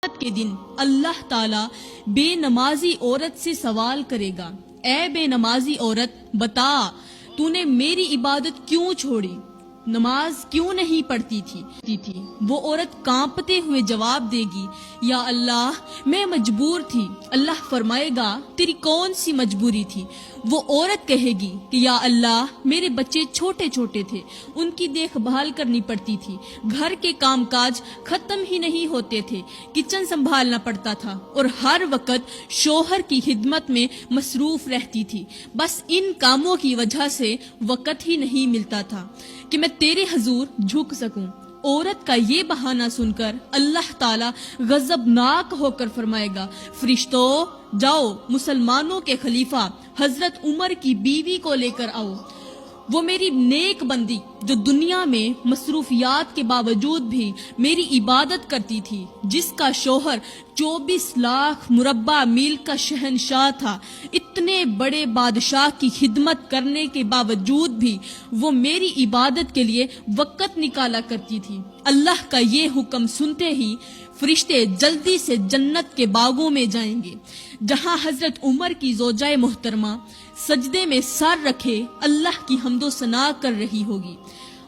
قیامت کے دن اللہ تعالی بے نمازی عورت سے سوال کرے گا، اے بے نمازی عورت بتا تو نے میری عبادت کیوں چھوڑی، نماز کیوں نہیں پڑھتی تھی؟ وہ عورت کانپتے ہوئے جواب دے گی، یا اللہ میں مجبور تھی۔ اللہ فرمائے گا تیری کون سی مجبوری تھی؟ وہ عورت کہے گی کہ یا اللہ میرے بچے چھوٹے چھوٹے تھے، ان کی دیکھ بھال کرنی پڑتی تھی، گھر کے کام کاج ختم ہی نہیں ہوتے تھے، کچن سنبھالنا پڑتا تھا اور ہر وقت شوہر کی خدمت میں مصروف رہتی تھی، بس ان کاموں کی وجہ سے وقت ہی نہیں ملتا تھا کہ میں تیرے حضور جھک سکوں۔ عورت کا یہ بہانہ سن کر اللہ تعالی غضبناک ہو کر فرمائے گا، فرشتوں جاؤ مسلمانوں کے خلیفہ حضرت عمر کی بیوی کو لے کر آؤ، وہ میری نیک بندی جو دنیا میں مصروفیات کے باوجود بھی میری عبادت کرتی تھی، جس کا شوہر 24 لاکھ مربع میل کا شہنشاہ تھا، اتنے بڑے بادشاہ کی خدمت کرنے کے باوجود بھی وہ میری عبادت کے لیے وقت نکالا کرتی تھی۔ اللہ کا یہ حکم سنتے ہی فرشتے جلدی سے جنت کے باغوں میں جائیں گے، جہاں حضرت عمر کی زوجہ محترمہ سجدے میں سر رکھے اللہ کی حمد و ثنا کر رہی ہوگی،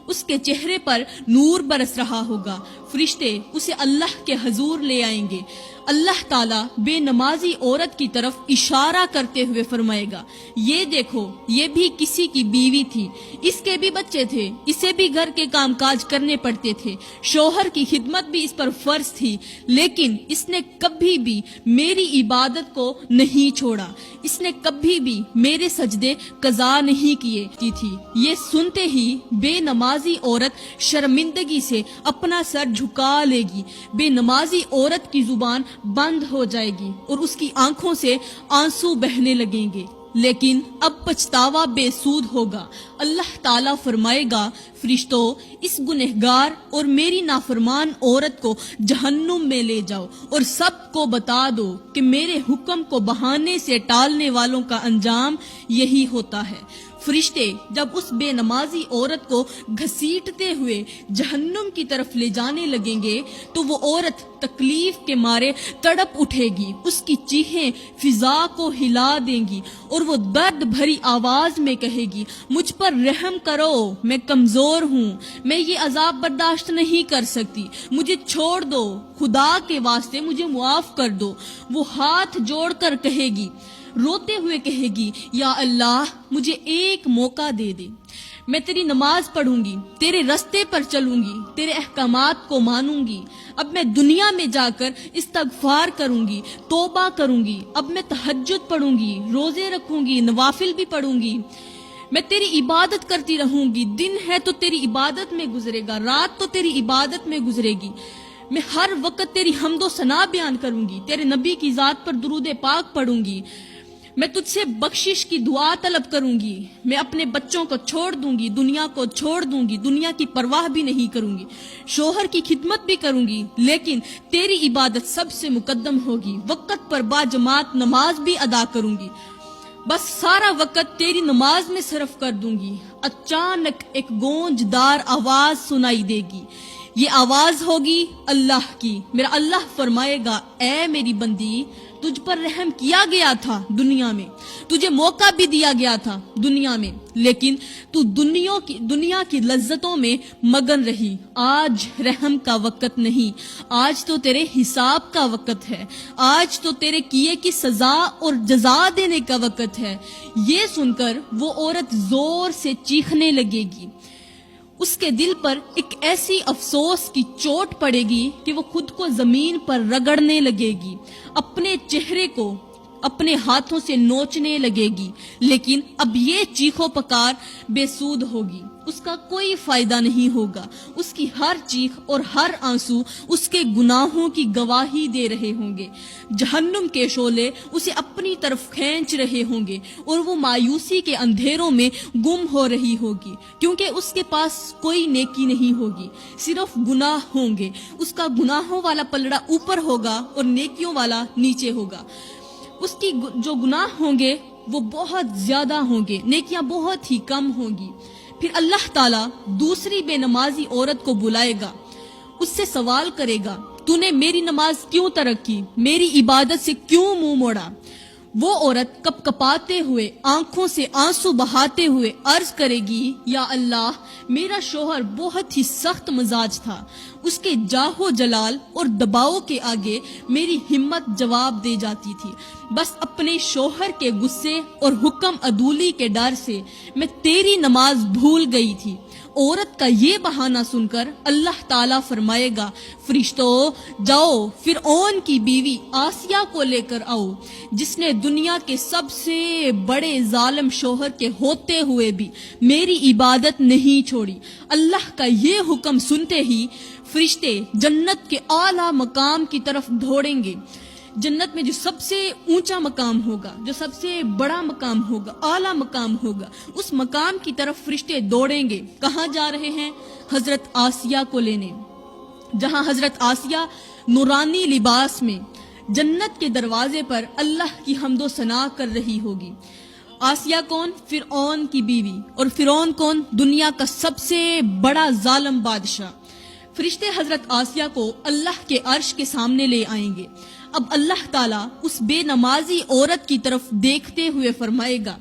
اس کے چہرے پر نور برس رہا ہوگا، فرشتے اسے اللہ کے حضور لے آئیں گے۔ اللہ تعالیٰ بے نمازی عورت کی طرف اشارہ کرتے ہوئے فرمائے گا، یہ دیکھو یہ بھی کسی کی بیوی تھی، اس کے بھی بچے تھے، اسے بھی گھر کے کام کاج کرنے پڑتے تھے، شوہر کی خدمت بھی اس پر فرض تھی، لیکن اس نے کبھی بھی میری عبادت کو نہیں چھوڑا، اس نے کبھی بھی میرے سجدے قضا نہیں کیے تھی۔ یہ سنتے ہی بے نمازی عورت شرمندگی سے اپنا سر جھکا لے گی، بے نمازی عورت کی زبان بند ہو جائے گی اور اس کی آنکھوں سے آنسو بہنے لگیں گے، لیکن اب پچھتاوا بے سود ہوگا۔ اللہ تعالیٰ فرمائے گا، فرشتوں اس گنہگار اور میری نافرمان عورت کو جہنم میں لے جاؤ اور سب کو بتا دو کہ میرے حکم کو بہانے سے ٹالنے والوں کا انجام یہی ہوتا ہے۔ فرشتے جب اس بے نمازی عورت کو گھسیٹتے ہوئے جہنم کی طرف لے جانے لگیں گے تو وہ عورت تکلیف کے مارے تڑپ اٹھے گی، اس کی چیخیں فضا کو ہلا دیں گی اور وہ درد بھری آواز میں کہے گی، مجھ پر رحم کرو، میں کمزور ہوں، میں یہ عذاب برداشت نہیں کر سکتی، مجھے چھوڑ دو، خدا کے واسطے مجھے معاف کر دو۔ وہ ہاتھ جوڑ کر کہے گی، روتے ہوئے کہے گی، یا اللہ مجھے ایک موقع دے دے، میں تیری نماز پڑھوں گی، تیرے رستے پر چلوں گی، تیرے احکامات کو مانوں گی، اب میں دنیا میں جا کر استغفار کروں گی، توبہ کروں گی، اب میں تہجد پڑھوں گی، روزے رکھوں گی، نوافل بھی پڑھوں گی، میں تیری عبادت کرتی رہوں گی، دن ہے تو تیری عبادت میں گزرے گا، رات تو تیری عبادت میں گزرے گی، میں ہر وقت تیری حمد و ثنا بیان کروں گی، تیرے نبی کی ذات پر درود پاک پڑھوں گی، میں تجھ سے بخشش کی دعا طلب کروں گی، میں اپنے بچوں کو چھوڑ دوں گی، دنیا کو چھوڑ دوں گی، دنیا کی پرواہ بھی نہیں کروں گی، شوہر کی خدمت بھی کروں گی، لیکن تیری عبادت سب سے مقدم ہوگی، وقت پر باجماعت نماز بھی ادا کروں گی، بس سارا وقت تیری نماز میں صرف کر دوں گی۔ اچانک ایک گونجدار آواز سنائی دے گی، یہ آواز ہوگی اللہ کی۔ میرا اللہ فرمائے گا، اے میری بندی تجھ پر رحم کیا گیا تھا دنیا میں، تجھے موقع بھی دیا گیا تھا دنیا میں، لیکن تو دنیا کی لذتوں میں مگن رہی۔ آج رحم کا وقت نہیں، آج تو تیرے حساب کا وقت ہے، آج تو تیرے کیے کی سزا اور جزا دینے کا وقت ہے۔ یہ سن کر وہ عورت زور سے چیخنے لگے گی، اس کے دل پر ایک ایسی افسوس کی چوٹ پڑے گی کہ وہ خود کو زمین پر رگڑنے لگے گی، اپنے چہرے کو اپنے ہاتھوں سے نوچنے لگے گی، لیکن اب یہ چیخو پکار بے سود ہوگی، اس کا کوئی فائدہ نہیں ہوگا، اس کی ہر چیخ اور ہر آنسو اس کے گناہوں کی گواہی دے رہے ہوں گے، جہنم کے شعلے اسے اپنی طرف کھینچ رہے ہوں گے اور وہ مایوسی کے اندھیروں میں گم ہو رہی ہوگی، کیونکہ اس کے پاس کوئی نیکی نہیں ہوگی، صرف گناہ ہوں گے، اس کا گناہوں والا پلڑا اوپر ہوگا اور نیکیوں والا نیچے ہوگا، اس کی جو گناہ ہوں گے وہ بہت زیادہ ہوں گے، نیکیاں بہت ہی کم ہوں گی۔ پھر اللہ تعالیٰ دوسری بے نمازی عورت کو بلائے گا، اس سے سوال کرے گا، تو نے میری نماز کیوں ترک کی, میری عبادت سے کیوں منہ موڑا. وہ عورت کپ کپاتے ہوئے, آنکھوں سے آنسو بہاتے ہوئے عرض کرے گی, یا اللہ, میرا شوہر بہت ہی سخت مزاج تھا, اس کے جاہو جلال اور دباؤ کے آگے میری ہمت جواب دے جاتی تھی. بس اپنے شوہر کے غصے اور حکم عدولی کے ڈر سے میں تیری نماز بھول گئی تھی. عورت کا یہ بہانہ سن کر اللہ تعالیٰ فرمائے گا, فرشتوں جاؤ فرعون کی بیوی آسیہ کو لے کر آؤ, جس نے دنیا کے سب سے بڑے ظالم شوہر کے ہوتے ہوئے بھی میری عبادت نہیں چھوڑی. اللہ کا یہ حکم سنتے ہی فرشتے جنت کے اعلیٰ مقام کی طرف دوڑیں گے. جنت میں جو سب سے اونچا مقام ہوگا, جو سب سے بڑا مقام ہوگا, اعلیٰ مقام ہوگا, اس مقام کی طرف فرشتے دوڑیں گے. کہاں جا رہے ہیں؟ حضرت آسیہ کو لینے, جہاں حضرت آسیہ نورانی لباس میں جنت کے دروازے پر اللہ کی حمد و ثنا کر رہی ہوگی. آسیہ کون؟ فرعون کی بیوی. اور فرعون کون؟ دنیا کا سب سے بڑا ظالم بادشاہ. فرشتے حضرت آسیہ کو اللہ کے عرش کے سامنے لے آئیں گے. اب اللہ تعالیٰ اس بے نمازی عورت کی طرف دیکھتے ہوئے فرمائے گا,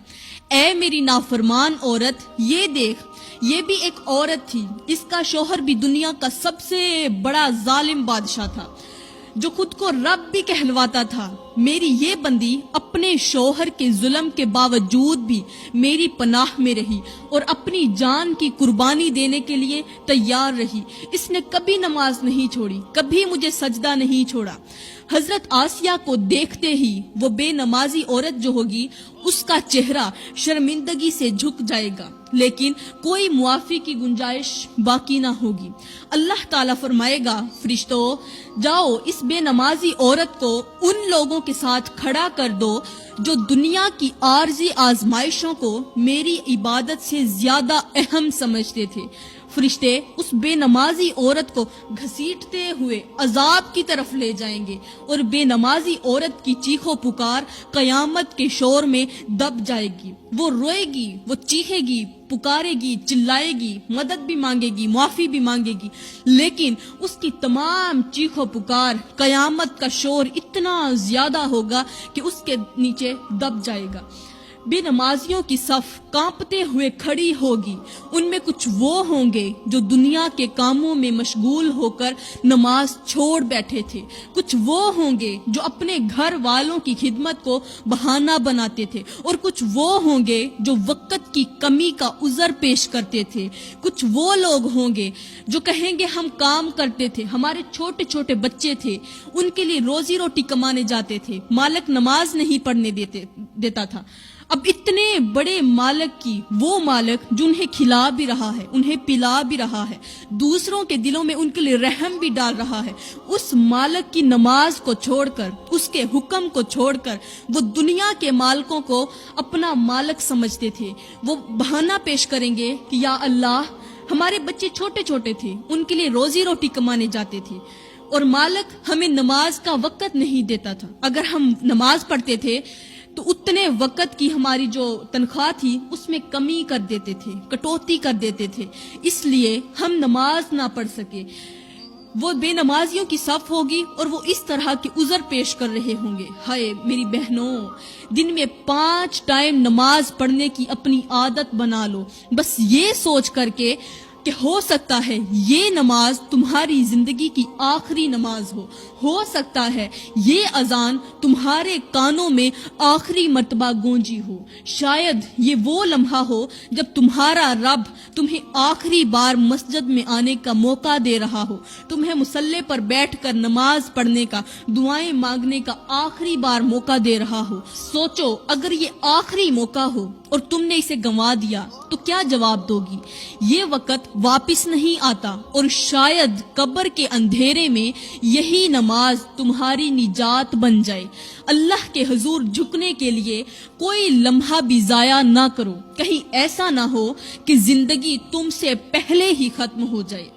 اے میری نافرمان عورت, یہ دیکھ, یہ بھی ایک عورت تھی, اس کا شوہر بھی دنیا کا سب سے بڑا ظالم بادشاہ تھا, جو خود کو رب بھی کہلواتا تھا. میری یہ بندی اپنے شوہر کے ظلم کے باوجود بھی میری پناہ میں رہی اور اپنی جان کی قربانی دینے کے لیے تیار رہی. اس نے کبھی نماز نہیں چھوڑی, کبھی مجھے سجدہ نہیں چھوڑا. حضرت آسیہ کو دیکھتے ہی وہ بے نمازی عورت جو ہوگی, اس کا چہرہ شرمندگی سے جھک جائے گا, لیکن کوئی معافی کی گنجائش باقی نہ ہوگی. اللہ تعالیٰ فرمائے گا, فرشتوں جاؤ اس بے نمازی عورت کو ان لوگوں کے ساتھ کھڑا کر دو جو دنیا کی عارضی آزمائشوں کو میری عبادت سے زیادہ اہم سمجھتے تھے. فرشتے اس بے نمازی عورت کو گھسیٹتے ہوئے عذاب کی طرف لے جائیں گے, اور بے نمازی عورت کی چیخ و پکار قیامت کے شور میں دب جائے گی. وہ روئے گی, وہ چیخے گی, پکارے گی, چلائے گی, مدد بھی مانگے گی, معافی بھی مانگے گی, لیکن اس کی تمام چیخ و پکار, قیامت کا شور اتنا زیادہ ہوگا کہ اس کے نیچے دب جائے گا. بے نمازیوں کی صف کانپتے ہوئے کھڑی ہوگی. ان میں کچھ وہ ہوں گے جو دنیا کے کاموں میں مشغول ہو کر نماز چھوڑ بیٹھے تھے, کچھ وہ ہوں گے جو اپنے گھر والوں کی خدمت کو بہانہ بناتے تھے, اور کچھ وہ ہوں گے جو وقت کی کمی کا عذر پیش کرتے تھے. کچھ وہ لوگ ہوں گے جو کہیں گے ہم کام کرتے تھے, ہمارے چھوٹے چھوٹے بچے تھے, ان کے لیے روزی روٹی کمانے جاتے تھے, مالک نماز نہیں پڑھنے دیتا تھا. اب اتنے بڑے مالک کی, وہ مالک جو انہیں کھلا بھی رہا ہے, انہیں پلا بھی رہا ہے, دوسروں کے دلوں میں ان کے لیے رحم بھی ڈال رہا ہے, اس مالک کی نماز کو چھوڑ کر, اس کے حکم کو چھوڑ کر وہ دنیا کے مالکوں کو اپنا مالک سمجھتے تھے. وہ بہانہ پیش کریں گے کہ یا اللہ, ہمارے بچے چھوٹے چھوٹے تھے, ان کے لیے روزی روٹی کمانے جاتے تھے, اور مالک ہمیں نماز کا وقت نہیں دیتا تھا. اگر ہم نماز پڑھتے تھے تو اتنے وقت کی ہماری جو تنخواہ تھی اس میں کمی کر دیتے تھے, کٹوتی کر دیتے تھے, اس لیے ہم نماز نہ پڑھ سکے. وہ بے نمازیوں کی صف ہوگی اور وہ اس طرح کے عذر پیش کر رہے ہوں گے. ہائے میری بہنوں, دن میں 5 ٹائم نماز پڑھنے کی اپنی عادت بنا لو, بس یہ سوچ کر کے کہ ہو سکتا ہے یہ نماز تمہاری زندگی کی آخری نماز ہو سکتا ہے یہ اذان تمہارے کانوں میں آخری مرتبہ گونجی ہو, شاید یہ وہ لمحہ ہو جب تمہارا رب تمہیں آخری بار مسجد میں آنے کا موقع دے رہا ہو, تمہیں مصلی پر بیٹھ کر نماز پڑھنے کا, دعائیں مانگنے کا آخری بار موقع دے رہا ہو. سوچو, اگر یہ آخری موقع ہو اور تم نے اسے گنوا دیا تو کیا جواب دوگی؟ یہ وقت واپس نہیں آتا, اور شاید قبر کے اندھیرے میں یہی نماز تمہاری نجات بن جائے. اللہ کے حضور جھکنے کے لیے کوئی لمحہ بھی ضائع نہ کرو, کہیں ایسا نہ ہو کہ زندگی تم سے پہلے ہی ختم ہو جائے.